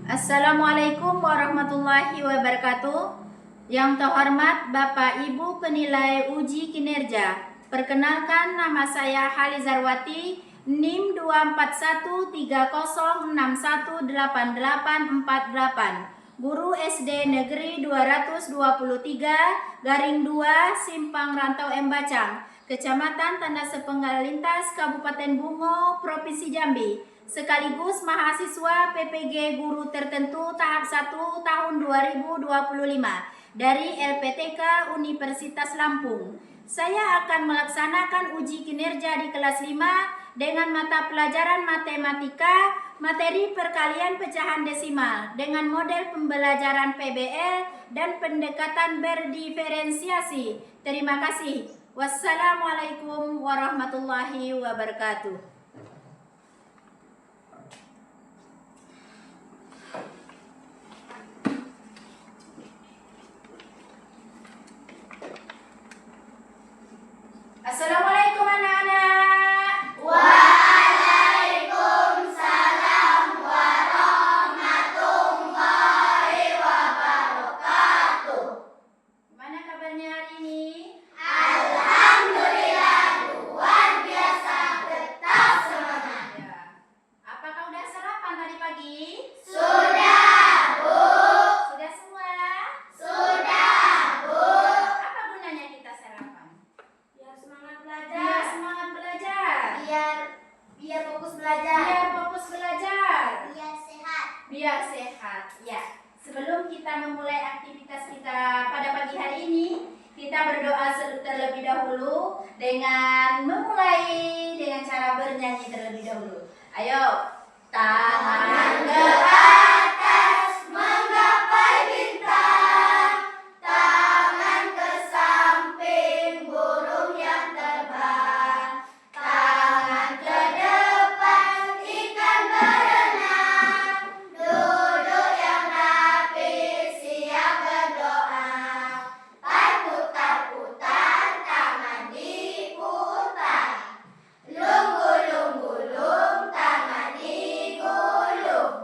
Assalamualaikum warahmatullahi wabarakatuh. Yang terhormat Bapak Ibu penilai uji kinerja. Perkenalkan, nama saya Halizarwati, NIM 24130618848, guru SD Negeri 223 Garing 2 Simpang Rantau Embacang, Kecamatan Tanda Sepenggal Lintas, Kabupaten Bungo, Provinsi Jambi, sekaligus mahasiswa PPG Guru Tertentu tahap 1 tahun 2025 dari LPTK Universitas Lampung. Saya akan melaksanakan uji kinerja di kelas 5 dengan mata pelajaran matematika, materi perkalian pecahan desimal dengan model pembelajaran PBL dan pendekatan berdiferensiasi. Terima kasih. Wassalamualaikum warahmatullahi wabarakatuh. Assalamualaikum anak-anak. Waalaikumsalam warahmatullahi wabarakatuh. Gimana kabarnya hari ini? Alhamdulillah luar biasa, tetap semangat. Ya. Apakah udah sarapan tadi pagi? Sudah, Bu. Sudah semua? Sudah, Bu. Apa gunanya kita sarapan? Biar semangat Biar belajar. semangat belajar. Biar fokus belajar. Biar fokus belajar. Biar sehat. Biar sehat. Ya. Sebelum kita memulai aktivitas kita pada pagi hari ini, kita berdoa terlebih dahulu dengan memulai dengan cara bernyanyi terlebih dahulu. Ayo, tangan ke atas menggapai bintang, tangan ke samping burung yang terbang, tangan ke depan ikan berenang, duduk yang rapi siap berdoa, putar-putar tangan diputar, lung-gulung-gulung tangan digulung.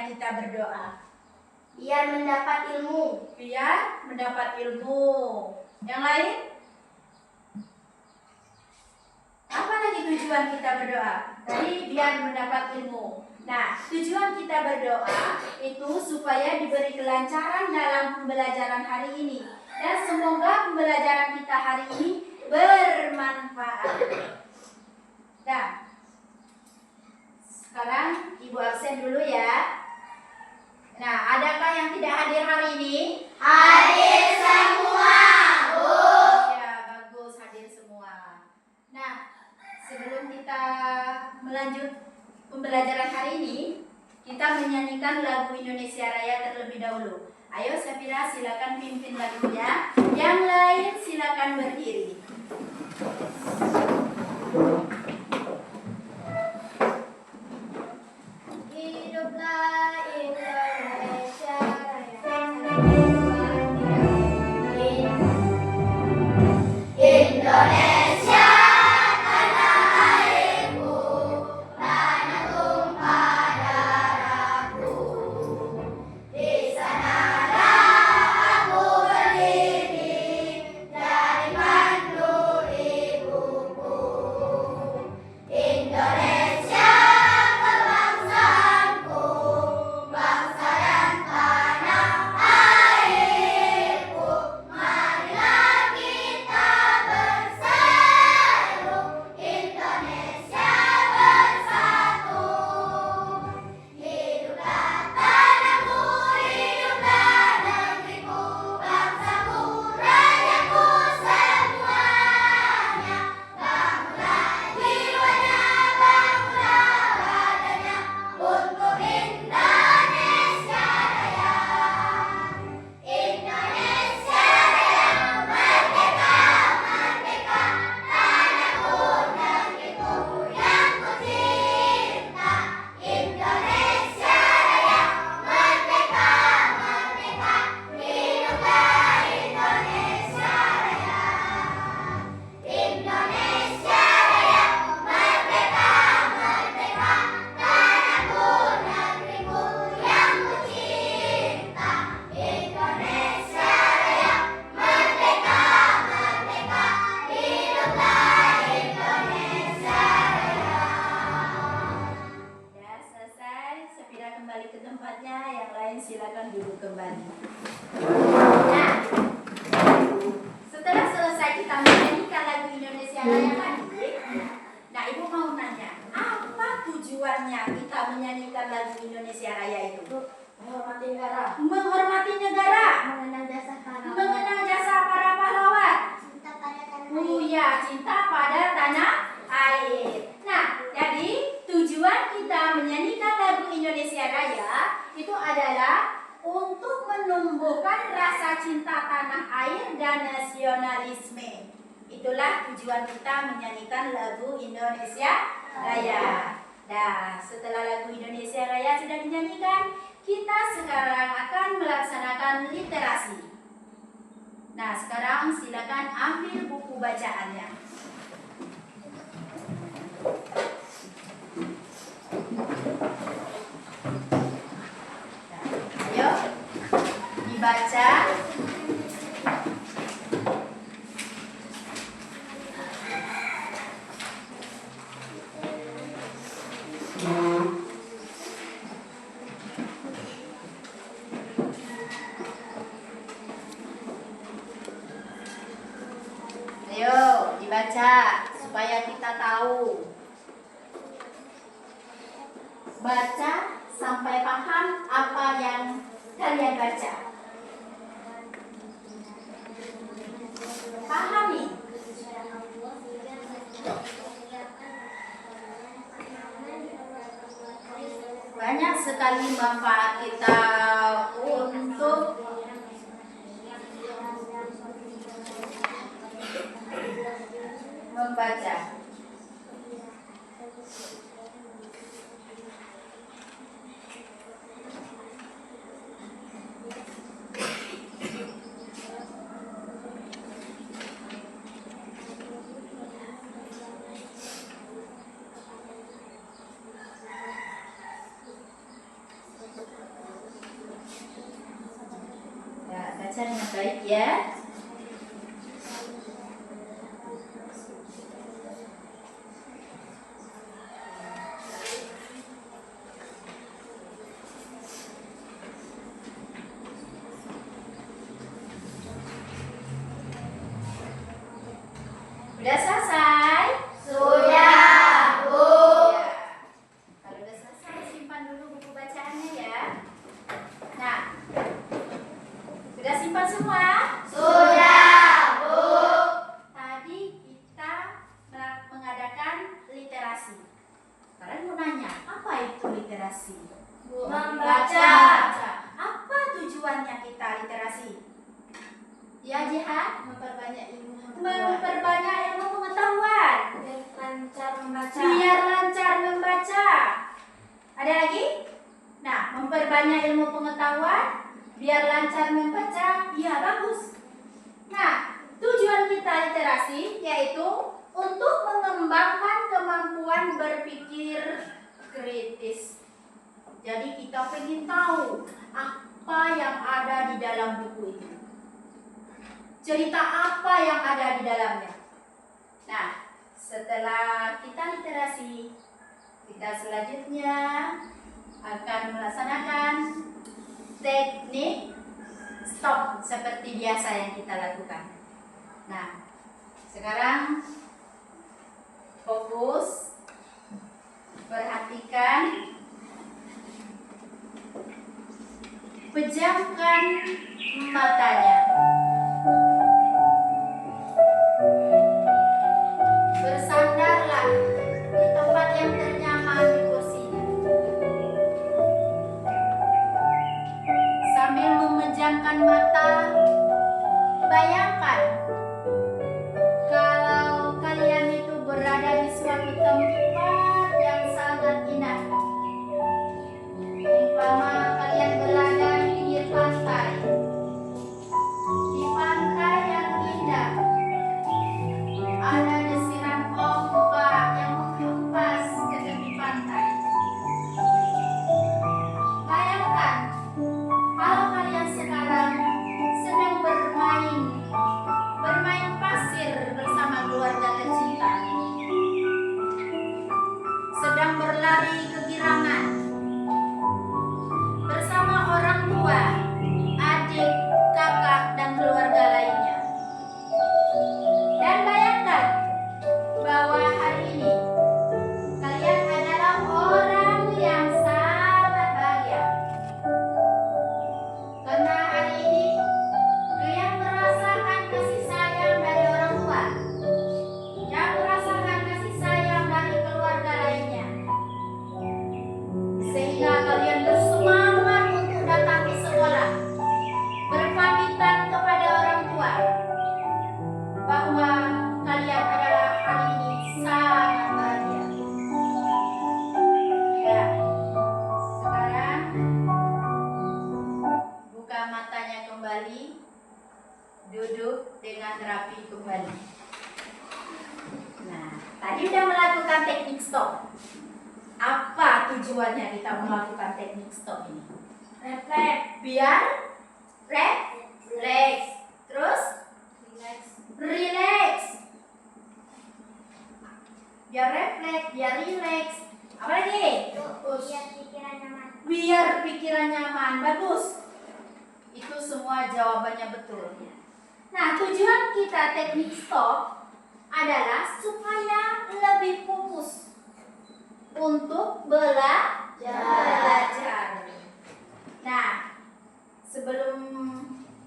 supaya kita berdoa? Biar mendapat ilmu. Biar mendapat ilmu. Yang lain? Apa lagi tujuan kita berdoa? Tadi biar mendapat ilmu. Nah, tujuan kita berdoa itu supaya diberi kelancaran dalam pembelajaran hari ini. Dan semoga pembelajaran kita hari ini bermanfaat. Nah, sekarang Ibu absen dulu ya. Nah, adakah yang tidak hadir hari ini? Hadir semua, Bu. Ya, bagus, hadir semua. Nah, sebelum kita melanjut pembelajaran hari ini, kita menyanyikan lagu Indonesia Raya terlebih dahulu. Ayo Safira, silakan pimpin lagunya. Yang lain silakan berdiri. Hiduplah Indonesia Raya. Indonesia tanah airku, tanah tumpah darahku. Di sanalah aku berdiri dari mandu ibuku. Indonesia kebangsaanku, bangsa dan tanah airku. Marilah kita bersatu, Indonesia bersatu. Hiduplah tanahku, hiduplah negeriku, bangsaku, rajaku semuanya. Bangunlah jiwanya, bangunlah badannya untuk Indonesia Raya. Indonesia Raya, merdeka, merdeka, tanahku, negeriku yang ku cinta. Indonesia Raya, merdeka, merdeka, hiduplah Indonesia Raya. Indonesia Raya, merdeka, merdeka, tanahku, negeriku yang ku cinta. Indonesia Raya, merdeka, merdeka, hiduplah Indonesia Raya. Ya, selesai. Safira kembali ke tempatnya. Yang lain silakan duduk kembali. Nah, setelah selesai kita menyanyikan lagu Indonesia Raya tadi, nah Ibu mau nanya, apa tujuannya kita menyanyikan lagu Indonesia Raya itu? Menghormati negara, Menghormati negara, mengenang jasa pahlawan, mengenang jasa para pahlawan. cinta pada tanah Oh air. ya, cinta pada tanah air. Nah, jadi tujuan kita menyanyikan lagu Indonesia Raya itu adalah untuk menumbuhkan rasa cinta tanah air dan nasionalisme. Itulah tujuan kita menyanyikan lagu Indonesia Raya. Nah, setelah lagu Indonesia Raya sudah dinyanyikan, kita sekarang akan melaksanakan literasi. Nah, sekarang silakan ambil buku bacaannya. Ayo, dibaca. Ayo, dibaca supaya kita tahu. Baca sampai paham apa yang kalian baca. Pahami. Banyak sekali manfaat kita untuk membaca. baca dengan baik ya. Udah selesai? Sudah, Bu. Ya. Kalau udah selesai, simpan dulu buku bacaannya ya. Nah, sudah simpan semua? Sudah, Bu. Tadi kita mengadakan literasi. Kalian mau nanya, apa itu literasi? Membaca. Apa tujuannya kita literasi? Ya, Jihan? Memperbanyak ilmu Memperbanyak ilmu pengetahuan. lancar membaca. Biar lancar membaca. Ada lagi? Nah, memperbanyak ilmu pengetahuan, biar lancar membaca. Ya, bagus. Nah, tujuan kita literasi yaitu untuk mengembangkan kemampuan berpikir kritis. Jadi kita pengen tahu apa yang ada di dalam buku itu. Cerita apa yang ada di dalamnya. Nah, setelah kita literasi, kita selanjutnya akan melaksanakan teknik stop seperti biasa yang kita lakukan. Nah, sekarang fokus, perhatikan, pejamkan matanya. Bersandarlah di tempat yang ternyaman di kursinya. Sambil memejamkan mata, bayangkan kalau kalian itu berada di suatu tempat yang sangat indah. Umpama kalian berada di pinggir pantai. Di pantai yang indah ada desiran ombak yang menghempas ke tepi pantai. Bayangkan kalau kalian sekarang sedang bermain pasir bersama keluarga tercinta, sedang berlari kegirangan bersama orang tua, adik, kakak, dan keluarga lainnya. Dan bayangkan bahwa hari ini kalian adalah orang yang sangat bahagia. Karena hari ini kalian merasakan kasih sayang dari orang tua dan merasakan kasih sayang dari keluarga lainnya. Sehingga kalian bersemangat untuk datang ke sekolah, berpamitan kepada orang tua bahwa kalian adalah hari ini sangat bahagia. Ya, sekarang buka matanya kembali, duduk dengan rapi kembali. Nah, tadi udah melakukan teknik stop. Apa tujuannya kita melakukan teknik stop ini? Refleks. Biar refleks. Terus relax. Biar refleks, biar relax. Apa lagi? Biar pikiran nyaman. Biar pikiran nyaman. Bagus. Itu semua jawabannya betul. Nah, tujuan kita teknik stop adalah supaya lebih fokus untuk belajar. Nah, sebelum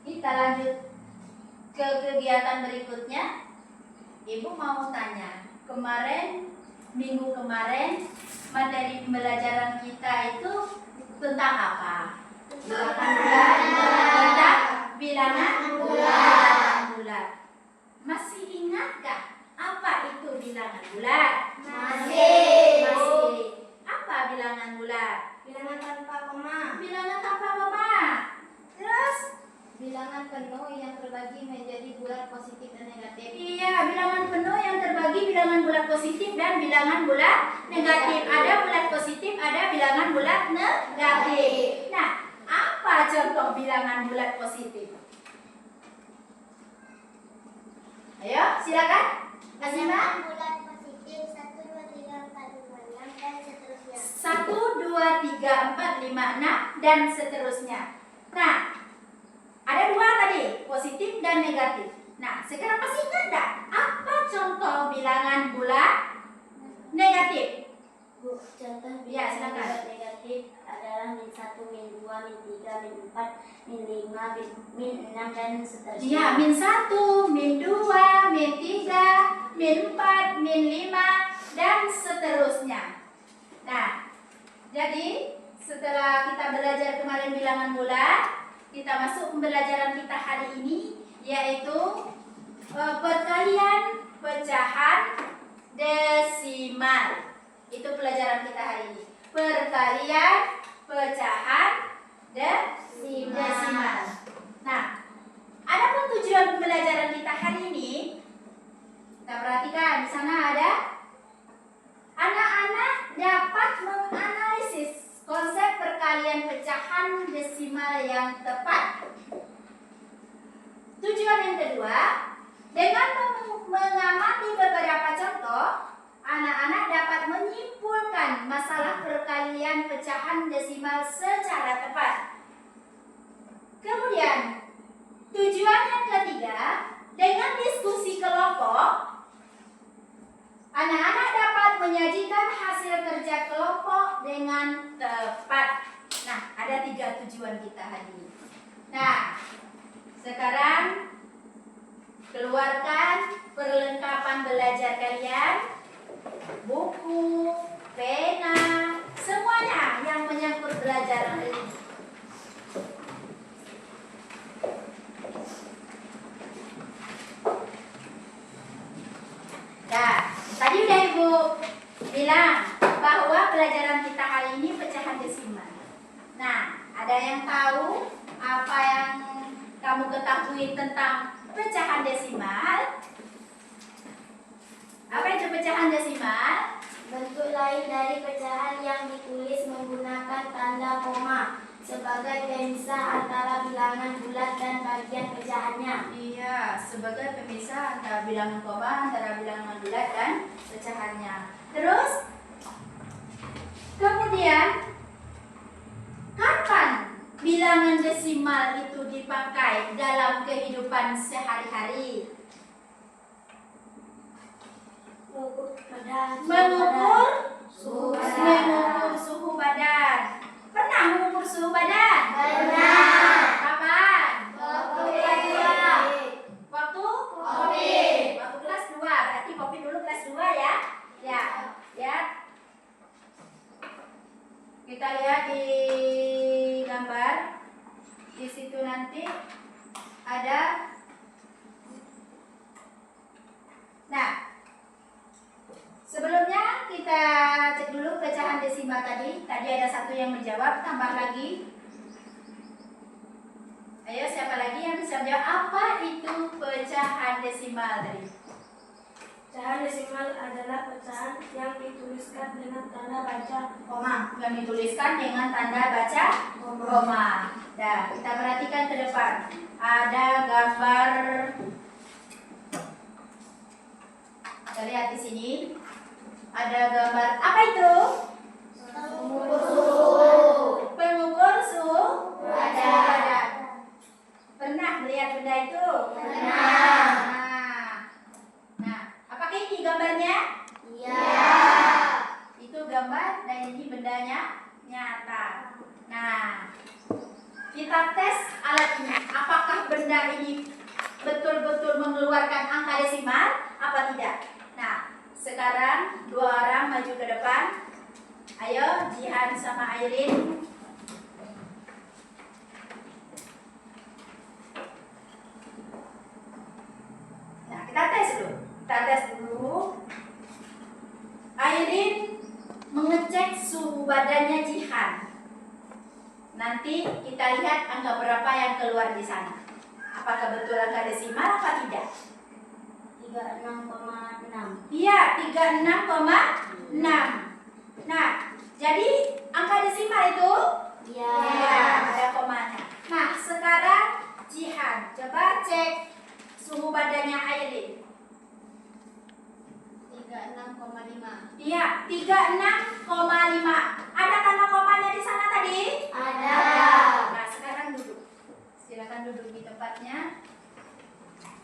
kita lanjut ke kegiatan berikutnya, Ibu mau tanya, minggu kemarin materi pembelajaran kita itu tentang apa? Bilangan bulat. Masih ingatkah apa itu bilangan bulat? Masih. Apa bilangan bulat? Bilangan tanpa koma. Bilangan tanpa koma. Terus? Bilangan penuh yang terbagi menjadi bulat positif dan negatif. Iya, bilangan penuh yang terbagi bilangan bulat positif dan bilangan bulat negatif. Ada bulat positif, ada bilangan bulat negatif. Nah, apa contoh bilangan bulat positif? Ayo, silakan. Azima. Bulat positif 1, 2, 3, 4, 5, 6 dan seterusnya. 1, 2, 3, 4, 5, 6 dan seterusnya. Nah, ada dua tadi, positif dan negatif. Nah, sekarang masih ingat enggak? Apa contoh bilangan bulat negatif? Bu, contoh Ya, silakan. bulat negatif adalah min 1, min 2, min 3, min 4, min 5, min 6 dan seterusnya. Ya, min 1, min 2, min 3, min 4, min 5 dan seterusnya. Nah, jadi setelah kita belajar kemarin bilangan bulat, kita masuk pembelajaran kita hari ini, yaitu perkalian pecahan desimal. Itu pelajaran kita hari ini. Perkalian pecahan desimal. Nah, adapun tujuan pembelajaran kita hari ini, kita perhatikan di sana ada anak-anak dapat menganalisis konsep perkalian pecahan desimal yang tepat. Tujuan yang kedua, dengan mengamati beberapa contoh, anak-anak dapat menyimpulkan masalah perkalian pecahan desimal secara tepat. Kemudian, tujuan yang ketiga, dengan diskusi kelompok, anak-anak dapat menyajikan hasil kerja kelompok dengan tepat. Nah, ada 3 tujuan kita hari ini. Nah, sekarang keluarkan perlengkapan belajar kalian, buku, pena, semuanya yang menyangkut belajar hari ini. Nah, tadi udah Ibu bilang bahwa pelajaran kita hari ini pecahan desimal. Nah, ada yang tahu apa yang kamu ketahui tentang pecahan desimal? Apa itu pecahan desimal? Bentuk lain dari pecahan yang ditulis menggunakan tanda koma sebagai pemisah antara bilangan bulat dan bagian pecahannya. Iya, sebagai pemisah antara bilangan koma, antara bilangan bulat dan pecahannya. Terus, kemudian, kapan bilangan desimal itu dipakai dalam kehidupan sehari-hari? Mengukur suhu badan. Pernah mengukur suhu badan? Pernah. Kapan? Waktu kelas 2. Waktu? Covid. Waktu kelas 2. Berarti Covid dulu kelas 2 ya? Ya. Ya. Kita lihat di gambar. Di situ nanti ada. Nah, sebelumnya kita cek dulu pecahan desimal tadi. Tadi ada satu yang menjawab, tambah lagi. Ayo, siapa lagi yang bisa menjawab apa itu pecahan desimal tadi? Pecahan desimal adalah pecahan yang dituliskan dengan tanda baca Koma. Yang dituliskan dengan tanda baca koma. Nah, kita perhatikan ke depan. Ada gambar. Kita lihat di sini. Ada gambar. Apa itu? Pengukur suhu badan. Pernah melihat benda itu? Pernah. Nah, apakah ini gambarnya? Iya. Itu gambar dan ini bendanya nyata. Nah, kita tes alat ini. Apakah benda ini betul-betul mengeluarkan angka desimal apa tidak? Nah, sekarang 2 orang maju ke depan. Ayo, Jihan sama Airin. Nah, kita tes dulu. Kita tes dulu. Airin mengecek suhu badannya Jihan. Nanti kita lihat angka berapa yang keluar di sana. Apakah betul angka desimal apa tidak? 36,6. Iya, 36,6. Nah, jadi angka desimal itu? Iya. Iya, ada komanya. Nah, sekarang Jihan, coba cek suhu badannya Airin. 36,5. Iya, 36,5. Ada tanda komanya di sana tadi? Ada. Nah, sekarang duduk. Silakan duduk di tempatnya.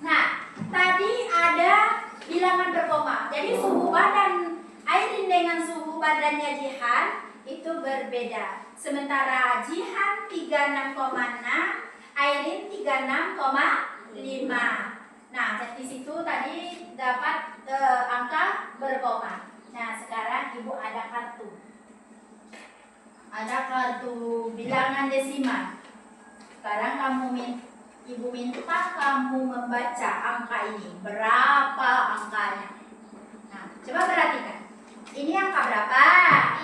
Nah, tadi ada bilangan berkoma. Jadi suhu badan Airin dengan suhu badannya Jihan itu berbeda. Sementara Jihan 36,6, Airin 36,5. Nah, di situ tadi dapat angka berkoma. Nah, sekarang Ibu ada kartu. Ada kartu bilangan desimal. Sekarang Ibu minta kamu membaca angka ini. Berapa angkanya? Nah, coba perhatikan. Ini angka berapa?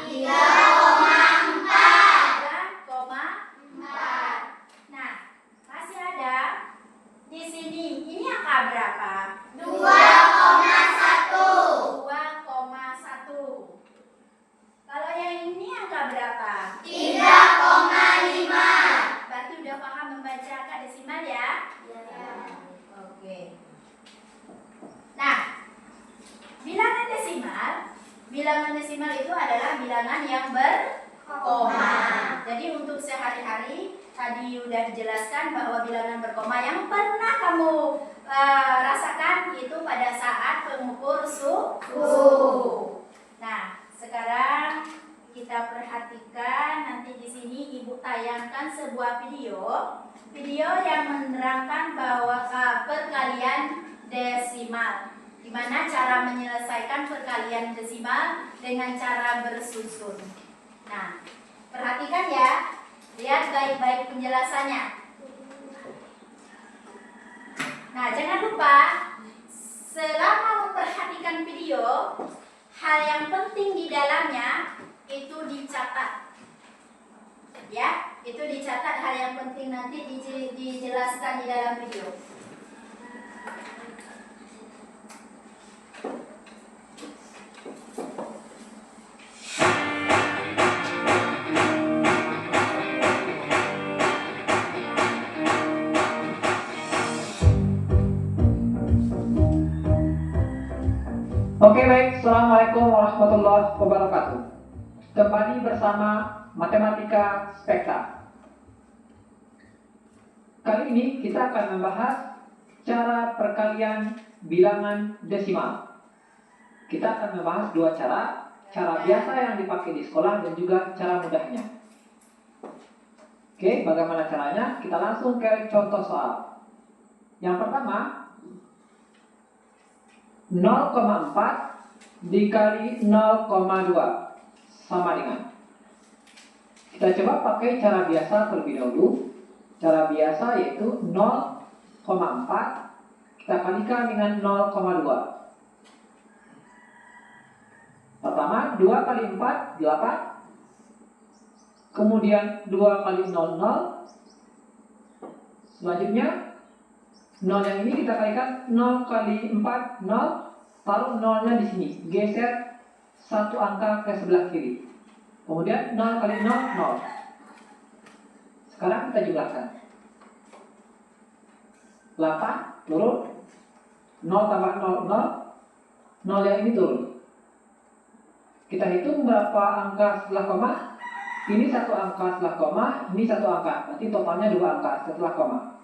3,4. 3,4. Nah, masih ada di sini. Ini angka berapa? 2,1. 2,1. Kalau yang ini angka berapa? 3,5. Berarti udah paham membaca angka desimal ya? Ya. Oke. Nah, bilangan desimal itu adalah bilangan yang berkoma. Jadi untuk sehari-hari tadi udah dijelaskan bahwa bilangan berkoma yang pernah kamu rasakan itu pada saat pengukur suhu. Nah, sekarang kita perhatikan nanti di sini Ibu tayangkan sebuah video yang menerangkan bahwa perkalian desimal. Di mana cara menyelesaikan perkalian desimal dengan cara bersusun. Nah, perhatikan ya. Lihat baik-baik penjelasannya. Nah, jangan lupa selama memperhatikan video, hal yang penting di dalamnya itu dicatat. Ya, itu dicatat hal yang penting nanti dijelaskan di dalam video. Oke baik, Assalamualaikum warahmatullahi wabarakatuh. Kembali bersama Matematika Spekta. Kali ini kita akan membahas cara perkalian bilangan desimal. Kita akan membahas dua cara biasa yang dipakai di sekolah dan juga cara mudahnya. Oke, bagaimana caranya? Kita langsung ke contoh soal. Yang pertama, 0,4 dikali 0,2 sama dengan. Kita coba pakai cara biasa terlebih dahulu. Cara biasa yaitu 0,4 kita kalikan dengan 0,2. Pertama, 2 kali 4 8. Kemudian 2 kali 0 0. Selanjutnya 0 yang ini kita kalikan 0 kali 4 0. Taruh 0-nya di sini, geser satu angka ke sebelah kiri. Kemudian 0 kali 0 0. Sekarang kita jumlahkan. 8 turun, 0 tambah 0 0. 0 yang ini turun. Kita hitung berapa angka setelah koma. Ini satu angka setelah koma, ini satu angka. Berarti totalnya 2 angka setelah koma.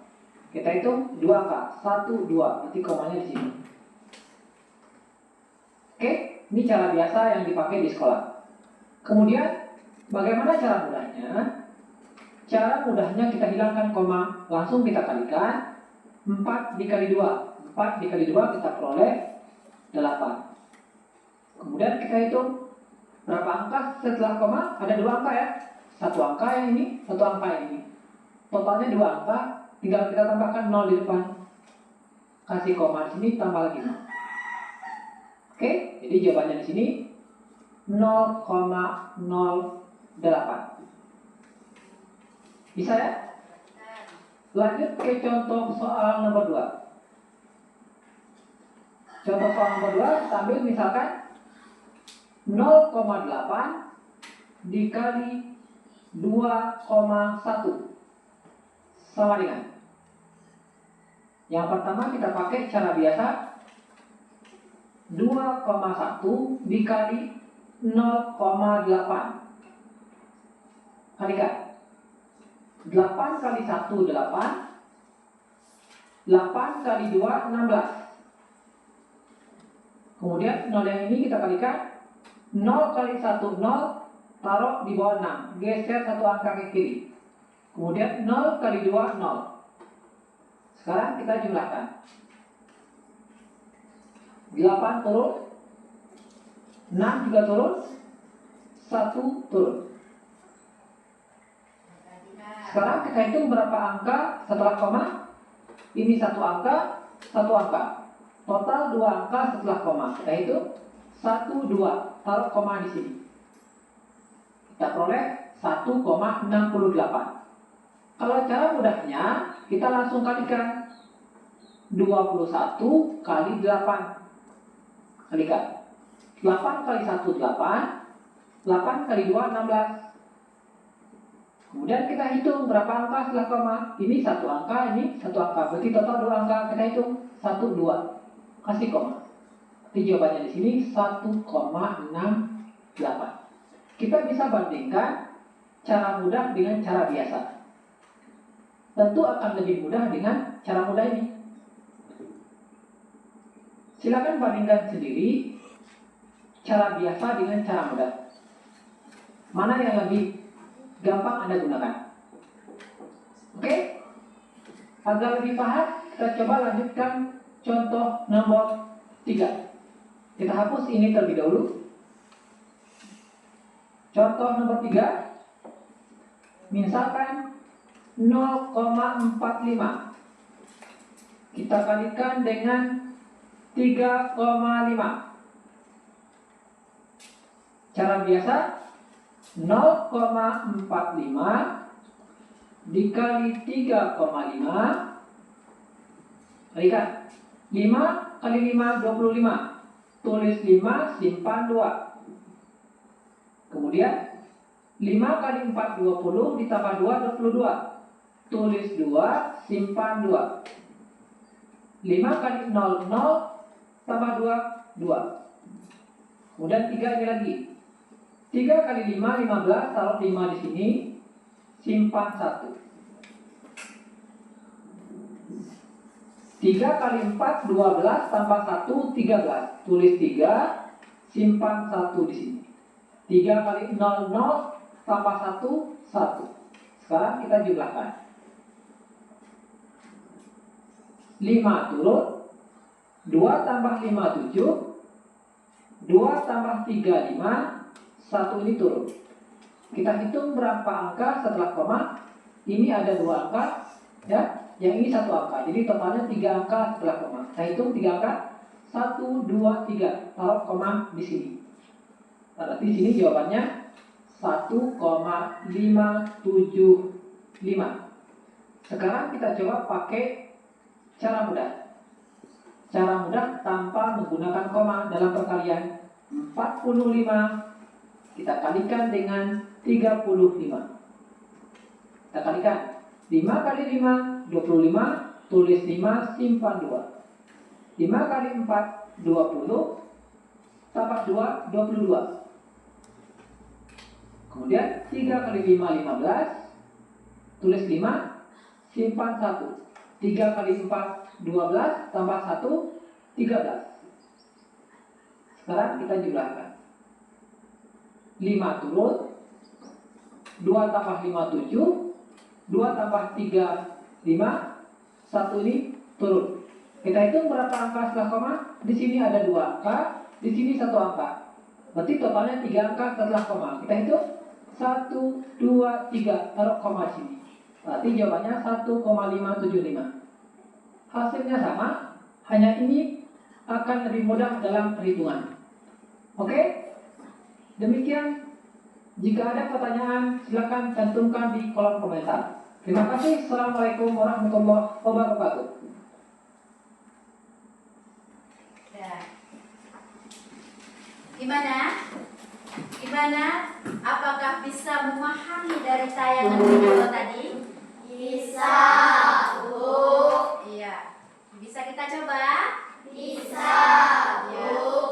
Kita hitung 2 angka, 1 2. Berarti komanya di sini. Oke, ini cara biasa yang dipakai di sekolah. Kemudian, bagaimana cara mudahnya? Cara mudahnya kita hilangkan koma, langsung kita kalikan 4 dikali 2. 4 dikali 2 kita peroleh 8. Kemudian kita hitung berapa angka setelah koma? Ada 2 angka ya. Satu angka yang ini, satu angka yang ini. Totalnya 2 angka, tinggal kita tambahkan 0 di depan. Kasih koma di sini, tambah lagi 0. Oke, jadi jawabannya di sini 0,08. Bisa ya? Lanjut ke contoh soal nomor 2. Contoh soal nomor 2, kita ambil misalkan 0,8 dikali 2,1 sama dengan. Yang pertama kita pakai cara biasa. 2,1 dikali 0,8. Kalikan. 8 kali 1 8. 8 kali 2 16. Kemudian 0 yang ini kita kalikan. 0 kali 1 0, taruh di bawah 6, geser satu angka ke kiri. Kemudian 0 kali 2 0. Sekarang kita jumlahkan. 8 turun, 6 juga turun, 1 turun. Sekarang kita hitung berapa angka setelah koma. Ini satu angka, satu angka. Total 2 angka setelah koma. Kita hitung 1, 2. Taruh koma di sini. Kita peroleh 1,68. Kalau cara mudahnya, kita langsung kalikan. 21 kali 8. Kalikan. 8 kali 1 8. 8 kali 2 16. Kemudian kita hitung berapa angka setelah koma. Ini satu angka, ini satu angka. Berarti total 2 angka. Kita hitung 1, 2. Kasih koma. Jadi jawabannya di sini 1,68. Kita bisa bandingkan cara mudah dengan cara biasa. Tentu akan lebih mudah dengan cara mudah ini. Silakan bandingkan sendiri cara biasa dengan cara mudah. Mana yang lebih gampang Anda gunakan? Oke? Agar lebih paham, kita coba lanjutkan contoh nomor 3. Kita hapus ini terlebih dahulu. Contoh nomor 3. Misalkan 0,45 kita kalikan dengan 3,5. Cara biasa 0,45 dikali 3,5. Kalikan. 5 kali 5 25. Tulis 5, simpan 2. Kemudian 5 kali 4 20 ditambah 2 22. Tulis 2, simpan 2. 5 kali 0 0 tambah 2 2. Kemudian 3 ini lagi. 3 kali 5 15, taruh 5 di sini, simpan 1. 3 kali 4 12 tambah 1 13. Tulis 3, simpan 1 di sini. 3 kali 0 0 tambah 1 1. Sekarang kita jumlahkan. 5 turun, 2 tambah 5 7, 2 tambah 3 5, 1 ini turun. Kita hitung berapa angka setelah koma. Ini ada 2 angka, ya. Yang ini 1 angka. Jadi totalnya 3 angka setelah koma. Saya hitung 3 angka. 1 2 3. Taruh koma di sini. Berarti di sini jawabannya 1,575. Sekarang kita coba pakai cara mudah. Cara mudah tanpa menggunakan koma dalam perkalian. 45 kita kalikan dengan 35. Kita kalikan. 5 kali 5 25. Tulis 5, simpan 2. 5 kali 4 20. Tambah 2 22. Kemudian 3 kali 5 15. Tulis 5, simpan 1. 3 kali 4 12 tambah 1 13. Sekarang kita jumlahkan. 5 turun, 2 tambah 5 7, 2 tambah 3 5, 1 ini turun. Kita hitung berapa angka setelah koma. Di sini ada 2 angka, di sini 1 angka. Berarti totalnya 3 angka setelah koma. Kita hitung 1 2 3, taruh koma di sini. Berarti jawabannya 1,575. Hasilnya sama, hanya ini akan lebih mudah dalam perhitungan. Oke? Demikian. Jika ada pertanyaan, silakan cantumkan di kolom komentar. Terima kasih. Assalamualaikum warahmatullahi wabarakatuh. Ya. Gimana? Apakah bisa memahami dari tayangan video tadi? Bisa, Bu. Iya. Bisa kita coba? Bisa, Bu.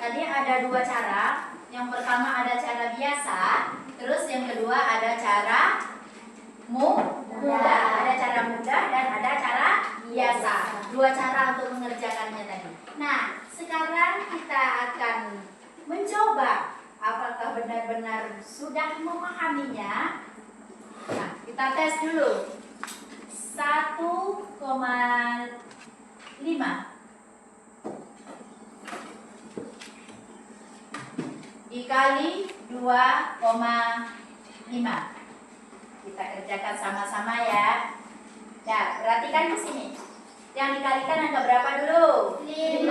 Tadi ada dua cara. Yang pertama ada cara biasa, terus yang kedua ada cara mudah. Ada cara mudah dan ada cara biasa. Dua cara untuk mengerjakannya tadi. Nah, sekarang kita akan mencoba apakah benar-benar sudah memahaminya. Nah, kita tes dulu. 1,5 dikali 2,5. Kita kerjakan sama-sama ya. Ya, perhatikan di sini. Yang dikalikan angka berapa dulu? 5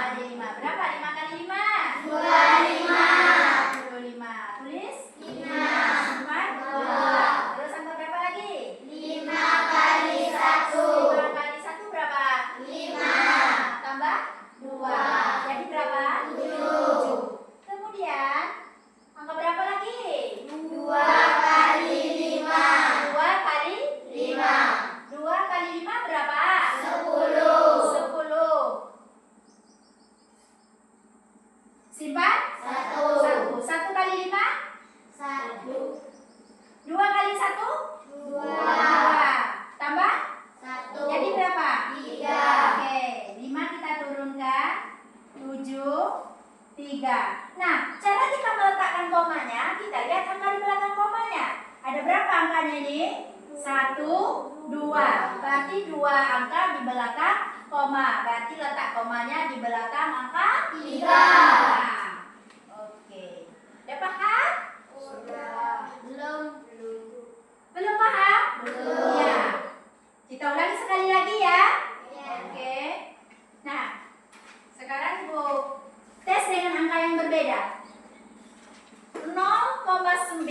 kali 5. Berapa? 5 kali 5? 25. 25. Tulis. 5. 4, 2. Terus angka berapa lagi? 5 kali 1. 5 kali 1 berapa? 5. Tambah 2. Jadi berapa? 7. Kemudian angka berapa lagi? 2 kali 5. 2 kali 5. 2 kali 5 berapa? 10. 10. Simpan? 1. 1 kali 5? 1. 2 kali 1? 2. 2. Tambah? 1. Jadi berapa? 3. Oke, 5 kita turunkan. 7, 3. Nah, cara kita meletakkan komanya, kita lihat angka di belakang komanya. Ada berapa angkanya ini? 1, 2. Berarti 2 angka di belakang koma. Berarti letak komanya di belakang angka 3. Oke. Udah paham? Belum. Belum paham? Belum. Ya. Kita ulangi sekali lagi ya. Ya. Oke. Nah, sekarang Ibu tes dengan angka yang berbeda. 0,9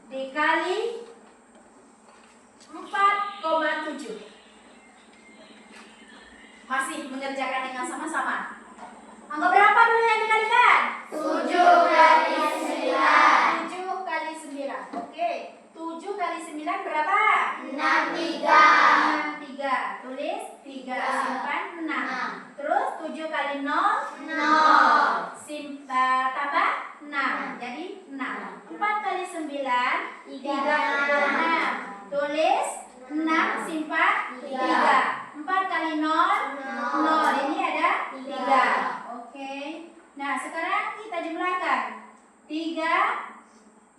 dikali 4,7. Masih mengerjakan dengan sama-sama. Angka berapa dulu yang dikalikan? 7 kali 9. 7 kali 9. Oke. 7 kali 9 berapa? 63. 63. Tulis 3. Simpan 6. 6. Terus 7 kali 0? 0. Tambah 6. Jadi 6. 4 kali 9? 36. Tulis 6. Simpan 3. 4 kali 0? 0. Ini ada 3. Oke. Nah, sekarang kita jumlahkan. 3.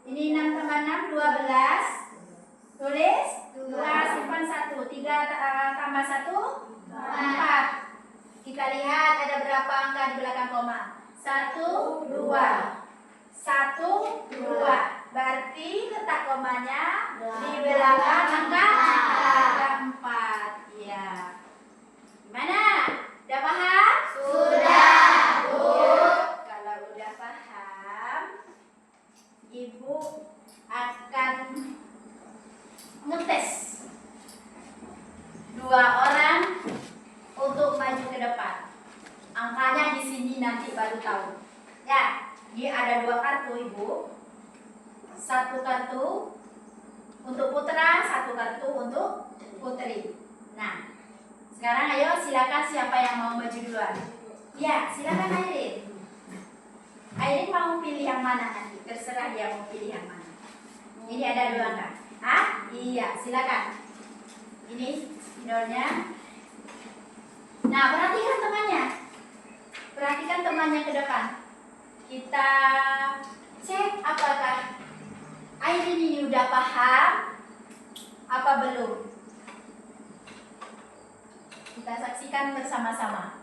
Ini 6 tambah 6, 12. Tulis 2. Simpan 1. 3 tambah 1? 4. Kita lihat ada berapa angka di belakang koma. 1, 2. 1, 2. Berarti letak komanya di belakang angka 4. Ya. Gimana? Udah paham? Sudah, Bu. Kalau udah paham, Ibu akan ngetes 2 orang untuk maju ke depan. Angkanya di sini nanti baru tahu. Ya, ini ada 2 kartu Ibu. 1 kartu untuk putra, 1 kartu untuk putri. Nah, sekarang ayo silakan siapa yang mau maju duluan. Ya, silakan Airin. Airin mau pilih yang mana nanti? Terserah dia mau pilih yang mana. Ini ada 2 angka. Ah, iya, silakan. Ini spidolnya. Nah, perhatikan temannya. Perhatikan temannya ke depan. Kita cek apakah Airin ini udah paham apa belum. Kita saksikan bersama-sama.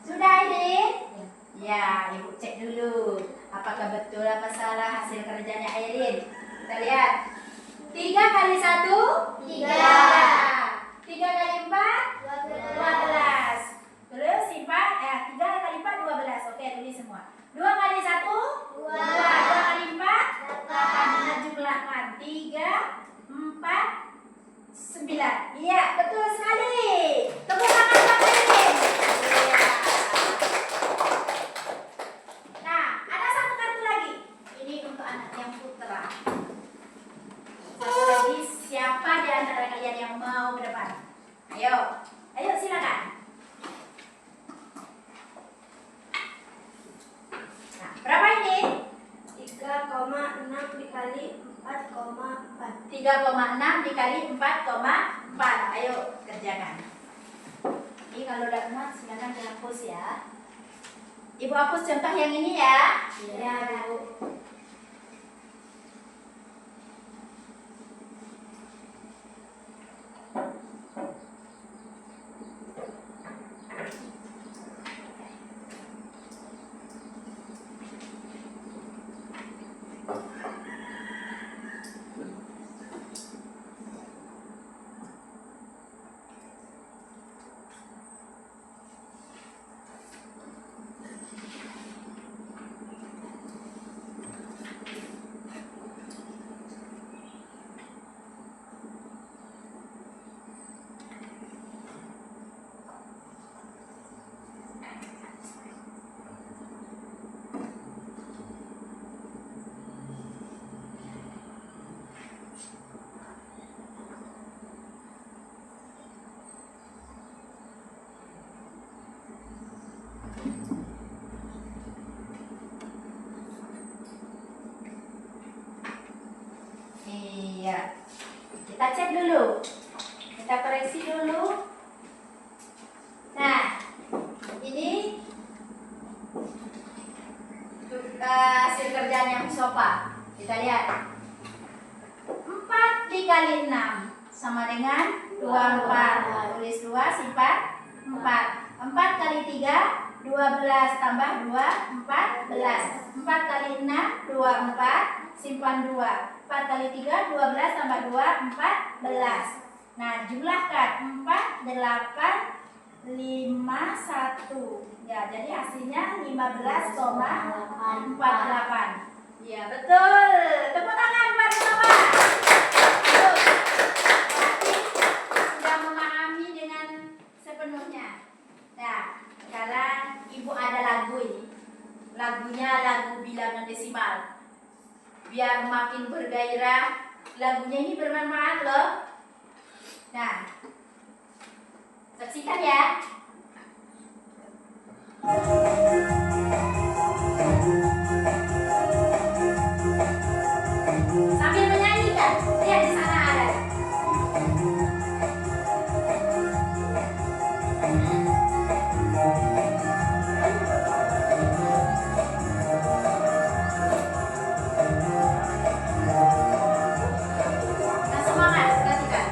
Sudah Airin? Ya, Ibu cek dulu. Apakah betul apa salah hasil kerjanya Airin? Kita lihat. 3 kali 1? 3. 3 kali 4? 12. Terus simpan. 3 kali 4 12. Oke, tulis semua. 2 kali 1? 2. 2 kali 4? 8. Kita jumlahkan. 3, 4, 9. Iya, betul sekali. Tepuk tangan buat Airin. Iya. 3,6 dikali 4,4. Ayo kerjakan. Ini kalau udah muat silakan dihapus ya. Ibu hapus contoh yang ini ya. Ya, Bu. Iya. Kita cek dulu. Kita koreksi dulu. Nah, ini hasil kerjaan yang sopa. Kita lihat. 4 dikali 6 sama dengan 24. Tulis 2 sifat 4. 4 kali 3 12 tambah 2 14. 4 kali 6 24 simpan 2. 4 kali 3 12 tambah 2 14. Nah, jumlahkan 4 8 5 1. Ya, jadi hasilnya 15,48. Ya, betul. Tepuk tangan buat Bapak. Betul. Berarti sudah memahami dengan sepenuhnya. Nah, sekarang Ibu ada lagu ini. Lagunya lagu bilangan desimal. Biar makin bergairah, lagunya ini bermanfaat loh. Nah, saksikan ya. Sambil menyanyikan, lihat di sana ada. Nah, semangat, perhatikan.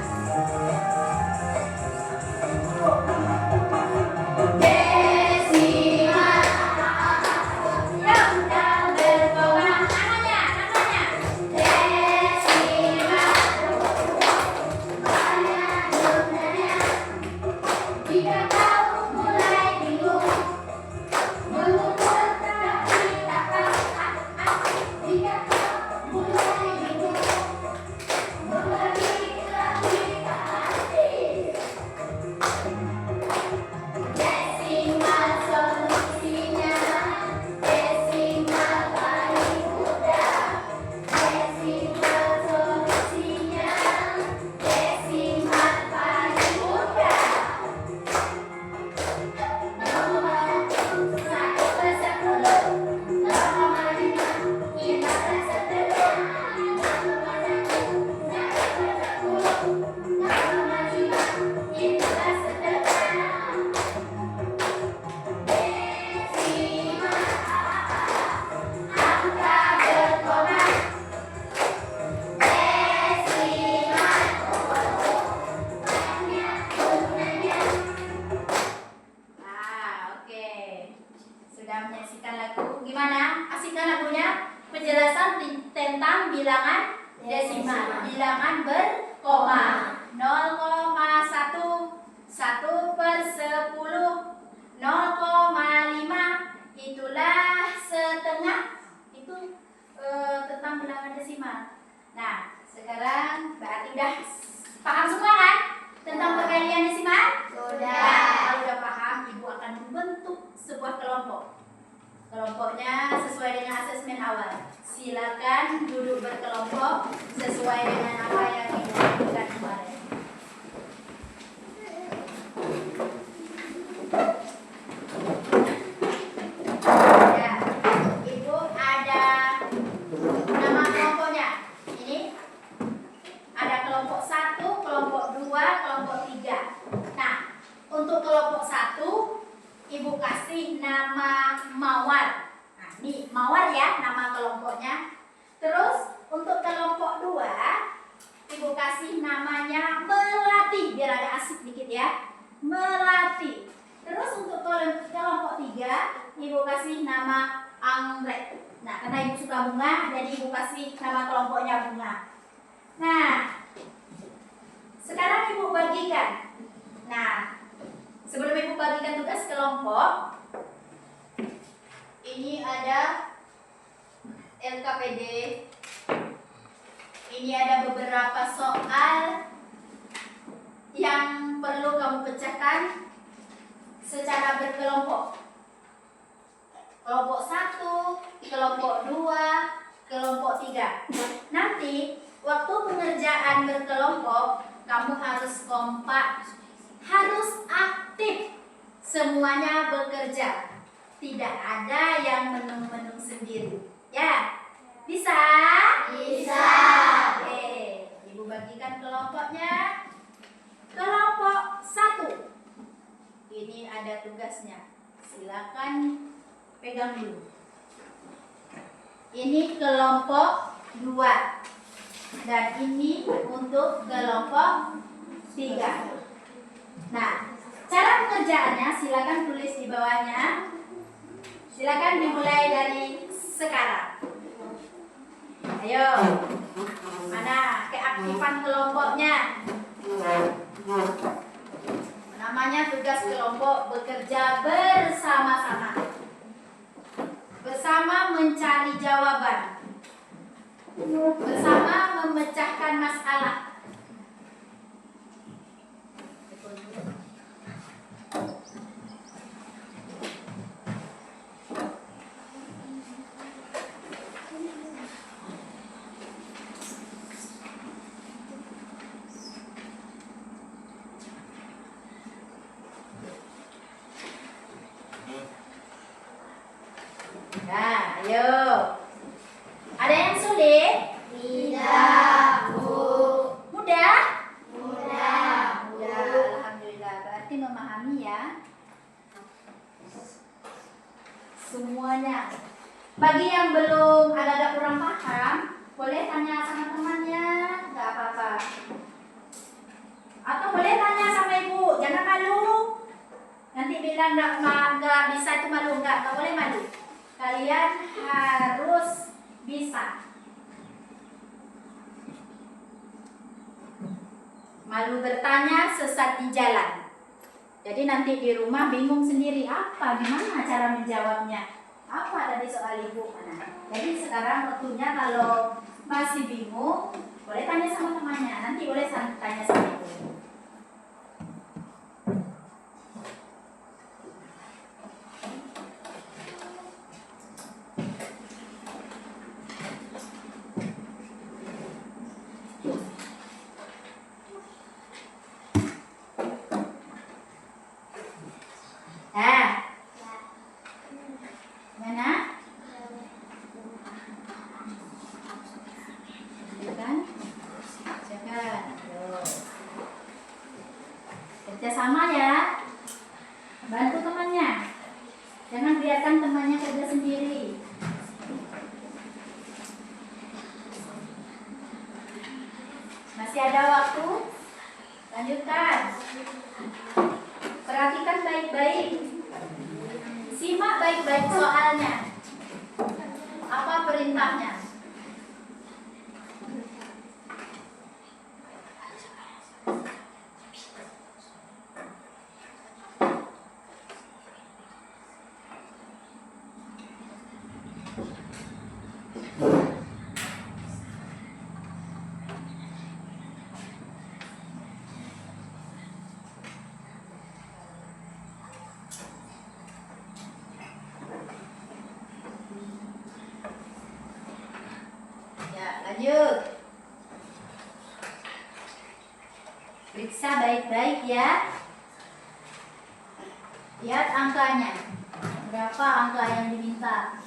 Gimana? Asikkan lagunya? Penjelasan tentang bilangan desimal, bilangan berkoma. 0,1 1/10, 0,5 itulah setengah. Itu tentang bilangan desimal. Nah, sekarang berarti udah paham semua kan tentang perkalian desimal? Sudah. Kalau udah paham, Ibu akan membentuk sebuah kelompok. Kelompoknya sesuai dengan asesmen awal. Silakan duduk berkelompok sesuai dengan apa yang Ibu lakukan kemarin. Ya, Ibu ada nama kelompoknya. Ini Mawar ya nama kelompoknya. Terus untuk kelompok 2 Ibu kasih namanya Melati biar agak asik dikit ya. Melati. Terus untuk kelompok 3 Ibu kasih nama Anggrek. Nah, karena Ibu suka bunga, jadi Ibu kasih nama kelompoknya bunga. Nah, sekarang Ibu bagikan. Nah, sebelum Ibu bagikan tugas kelompok, ini ada LKPD. Ini ada beberapa soal yang perlu kamu pecahkan secara berkelompok. Kelompok 1, kelompok 2, kelompok 3. Nanti waktu pengerjaan berkelompok kamu harus kompak, harus aktif, semuanya bekerja. Tidak ada yang menung-menung sendiri. Ya, bisa? Bisa. Oke, Ibu bagikan kelompoknya. Kelompok 1. Ini ada tugasnya. Silakan pegang dulu. Ini kelompok 2. Dan ini untuk kelompok 3. Nah, cara pengerjaannya silakan tulis di bawahnya. Silakan dimulai dari sekarang. Ayo. Mana keaktifan kelompoknya? Namanya tugas kelompok bekerja bersama-sama. Bersama mencari jawaban. Bersama memecahkan masalah. Nah, ayo. Ada yang sulit? Tidak, Bu. Mudah? Mudah, Bu. Mudah, alhamdulillah. Berarti memahami ya. Semuanya. Bagi yang belum agak kurang paham, boleh tanya sama temannya, nggak apa-apa. Atau boleh tanya sama ibu, jangan malu. Nanti bilang nggak bisa itu malu, nggak boleh malu. Kalian harus bisa. Malu bertanya sesat di jalan. Jadi nanti di rumah bingung sendiri gimana cara menjawabnya. Apa tadi soal ibu mana? Jadi sekarang waktunya kalau masih bingung, boleh tanya sama temannya. Nanti boleh tanya sama ibu. Mana? Kan? Jangan. Kerjasama ya. Bantu temannya. Jangan biarkan temannya kerja sendiri. Masih ada waktu? Lanjutkan. Perhatikan baik-baik. Simak baik-baik soalnya. Apa perintahnya? Lanjut. Periksa baik-baik ya. Lihat angkanya. Berapa angka yang diminta?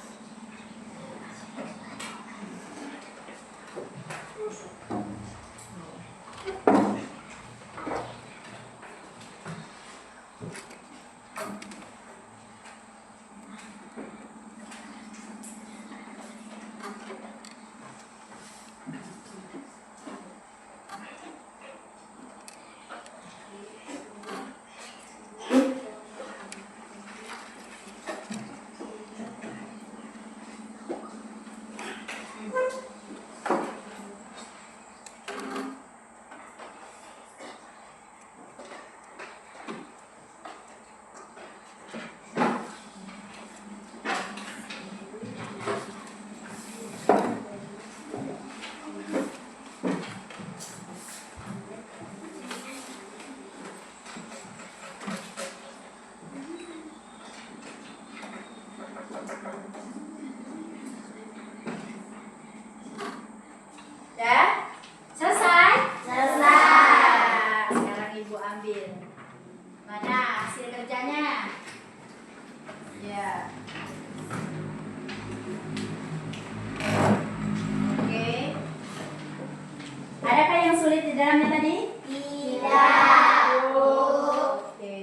sulit di dalamnya tadi? Tidak. Oke.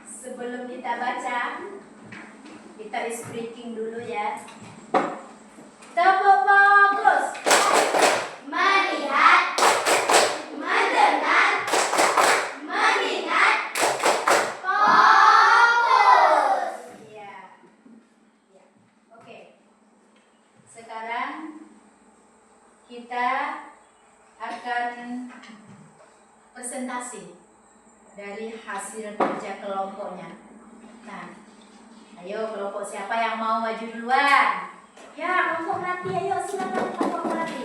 Sebelum kita baca, kita is breaking dulu ya. Tepuk fokus. Melihat, mendengar, mengingat, fokus. Iya. Ya. Oke. Sekarang kita akan presentasi dari hasil kerja kelompoknya. Nah, ayo kelompok siapa yang mau maju duluan? Ya, kelompok Melati, ayo silakan kelompok Melati.